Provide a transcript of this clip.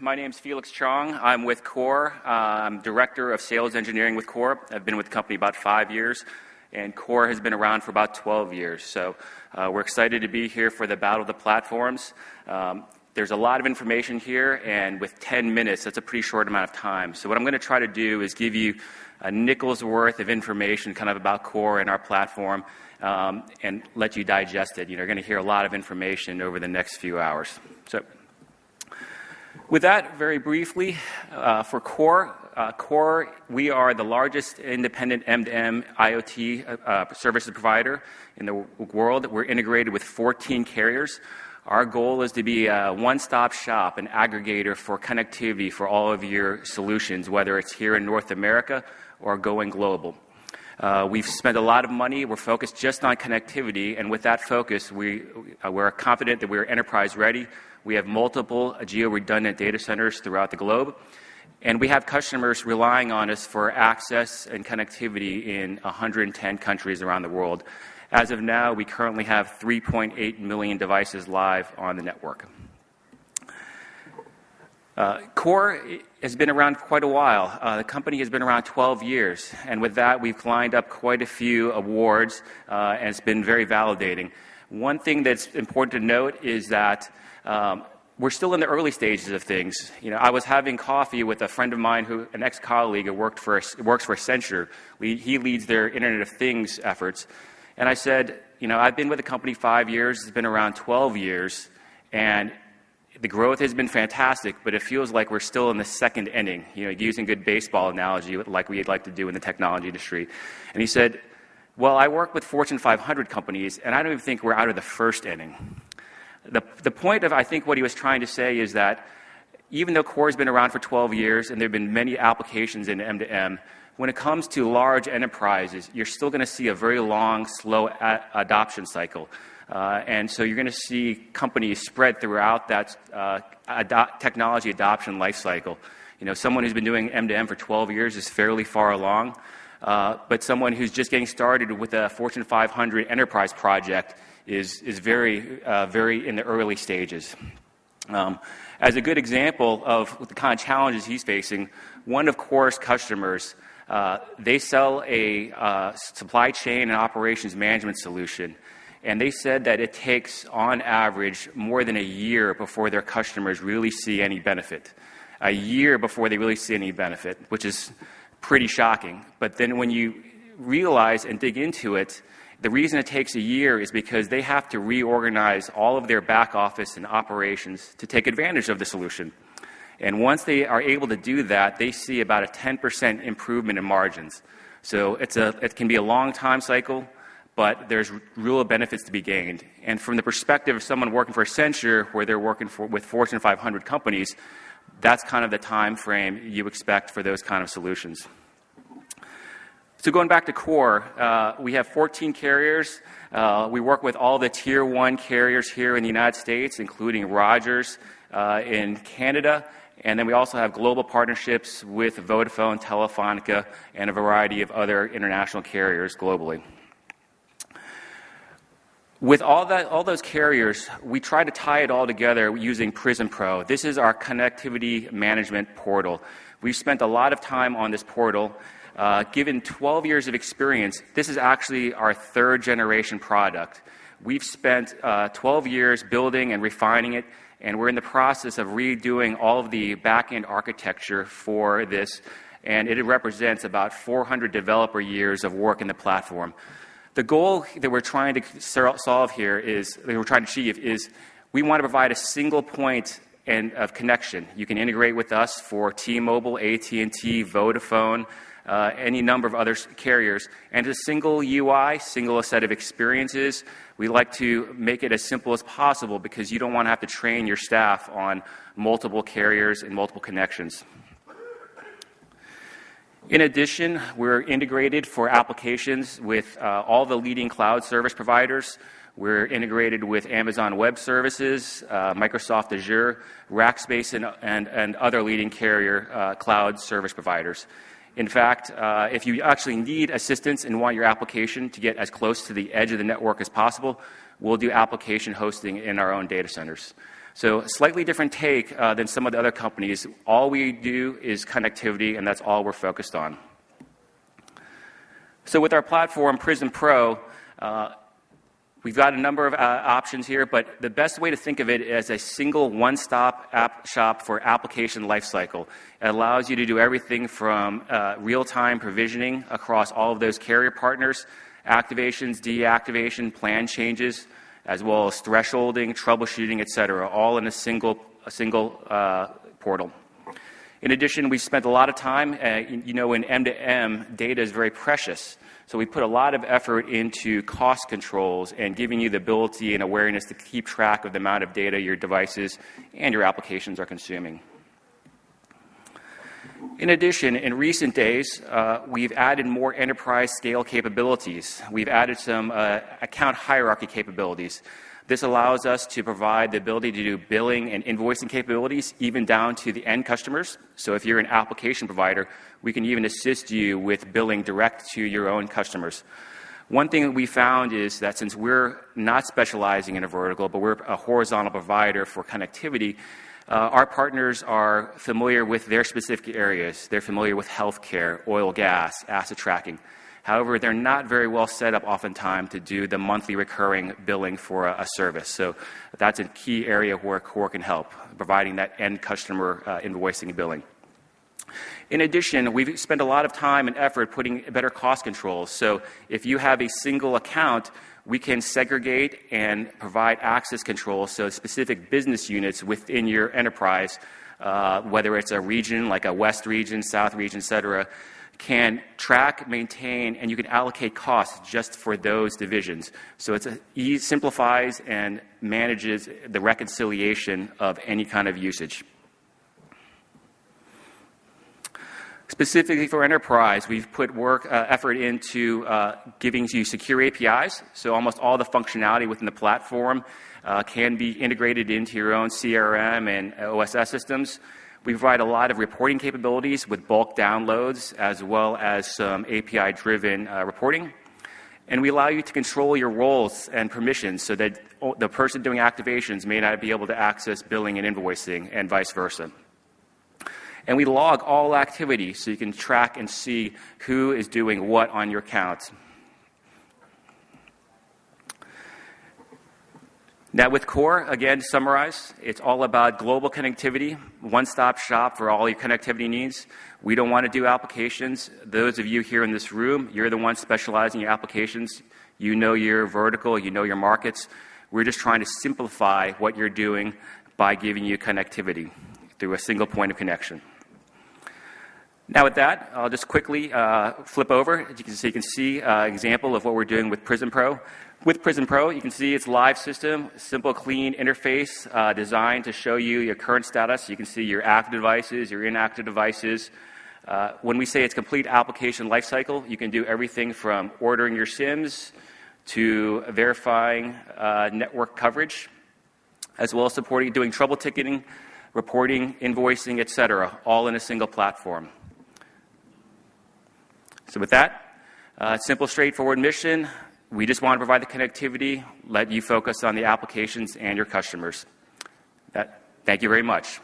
My name's Felix Chong. I'm with Core. I'm Director of Sales Engineering with Core. I've been with the company about 5 years, and Core has been around for about 12 years. So we're excited to be here for the Battle of the Platforms. There's a lot of information here, and with 10 minutes, that's a pretty short amount of time. So what I'm going to try to do is give you a nickel's worth of information kind of about Core and our platform, and let you digest it. You're going to hear a lot of information over the next few hours. So with that, very briefly, for Core, we are the largest independent M2M IoT services provider in the world. We're integrated with 14 carriers. Our goal is to be a one-stop shop, an aggregator for connectivity for all of your solutions, whether it's here in North America or going global. We've spent a lot of money. We're focused just on connectivity, and with that focus, we're confident that we're enterprise ready. We have multiple geo-redundant data centers throughout the globe, and we have customers relying on us for access and connectivity in 110 countries around the world. As of now, we currently have 3.8 million devices live on the network. Core has been around for quite a while. The company has been around 12 years, and with that, we've lined up quite a few awards, and it's been very validating. One thing that's important to note is that we're still in the early stages of things. I was having coffee with a friend of mine, an ex-colleague who works for Accenture. He leads their Internet of Things efforts, and I said, I've been with the company 5 years. It's been around 12 years, and the growth has been fantastic, but it feels like we're still in the second inning, using good baseball analogy like we'd like to do in the technology industry. And he said, well, I work with Fortune 500 companies, and I don't even think we're out of the first inning. The point of, I think, what he was trying to say is that even though Core has been around for 12 years and there have been many applications in M2M, when it comes to large enterprises, you're still going to see a very long, slow adoption cycle. And so you're going to see companies spread throughout that technology adoption life cycle. Someone who's been doing M2M for 12 years is fairly far along, but someone who's just getting started with a Fortune 500 enterprise project is very in the early stages. As a good example of the kind of challenges he's facing, one of Core's customers, they sell a supply chain and operations management solution. And they said that it takes, on average, more than a year before their customers really see any benefit. A year before they really see any benefit, which is pretty shocking. But then when you realize and dig into it, the reason it takes a year is because they have to reorganize all of their back office and operations to take advantage of the solution. And once they are able to do that, they see about a 10% improvement in margins. So it can be a long time cycle, but there's real benefits to be gained. And from the perspective of someone working for Accenture, where they're working with Fortune 500 companies, that's kind of the time frame you expect for those kind of solutions. So going back to Core, we have 14 carriers. We work with all the Tier 1 carriers here in the United States, including Rogers in Canada. And then we also have global partnerships with Vodafone, Telefonica, and a variety of other international carriers globally. With all those carriers, we try to tie it all together using Prism Pro. This is our connectivity management portal. We've spent a lot of time on this portal. Given 12 years of experience, this is actually our third generation product. We've spent 12 years building and refining it, and we're in the process of redoing all of the back-end architecture for this, and it represents about 400 developer years of work in the platform. The goal that we're trying to solve here is we want to provide a single point of connection. You can integrate with us for T-Mobile, AT&T, Vodafone, any number of other carriers, and a single UI, single set of experiences. We like to make it as simple as possible because you don't want to have to train your staff on multiple carriers and multiple connections. In addition, we're integrated for applications with all the leading cloud service providers. We're integrated with Amazon Web Services, Microsoft Azure, Rackspace, and other leading carrier cloud service providers. In fact, if you actually need assistance and want your application to get as close to the edge of the network as possible, we'll do application hosting in our own data centers. So a slightly different take than some of the other companies. All we do is connectivity, and that's all we're focused on. So with our platform, Prism Pro, we've got a number of options here, but the best way to think of it is a single one-stop app shop for application lifecycle. It allows you to do everything from real-time provisioning across all of those carrier partners, activations, deactivation, plan changes, as well as thresholding, troubleshooting, et cetera, all in a single portal. In addition, we spent a lot of time, in M2M, data is very precious. So we put a lot of effort into cost controls and giving you the ability and awareness to keep track of the amount of data your devices and your applications are consuming. In addition, in recent days, we've added more enterprise scale capabilities. We've added some account hierarchy capabilities. This allows us to provide the ability to do billing and invoicing capabilities even down to the end customers. So if you're an application provider, we can even assist you with billing direct to your own customers. One thing that we found is that since we're not specializing in a vertical, but we're a horizontal provider for connectivity, our partners are familiar with their specific areas. They're familiar with healthcare, oil, gas, asset tracking. However, they're not very well set up oftentimes to do the monthly recurring billing for a service. So that's a key area where Core can help, providing that end customer invoicing and billing. In addition, we've spent a lot of time and effort putting better cost controls. So if you have a single account, we can segregate and provide access control, so specific business units within your enterprise, whether it's a region like a West region, South region, et cetera, can track, maintain, and you can allocate costs just for those divisions. So it simplifies and manages the reconciliation of any kind of usage. Specifically for enterprise, we've put effort into giving you secure APIs. So almost all the functionality within the platform can be integrated into your own CRM and OSS systems. We provide a lot of reporting capabilities with bulk downloads as well as some API-driven reporting. And we allow you to control your roles and permissions so that the person doing activations may not be able to access billing and invoicing and vice versa. And we log all activity so you can track and see who is doing what on your account. Now with Core, again, to summarize, it's all about global connectivity, one-stop shop for all your connectivity needs. We don't want to do applications. Those of you here in this room, you're the ones specializing in your applications. You know your vertical, you know your markets. We're just trying to simplify what you're doing by giving you connectivity through a single point of connection. Now with that, I'll just quickly flip over so you can see an example of what we're doing with Prism Pro. With Prism Pro, you can see it's a live system, simple, clean interface designed to show you your current status. You can see your active devices, your inactive devices. When we say it's complete application lifecycle, you can do everything from ordering your SIMs to verifying network coverage, as well as supporting doing trouble ticketing, reporting, invoicing, et cetera, all in a single platform. So with that, simple, straightforward mission. We just want to provide the connectivity, let you focus on the applications and your customers. Thank you very much.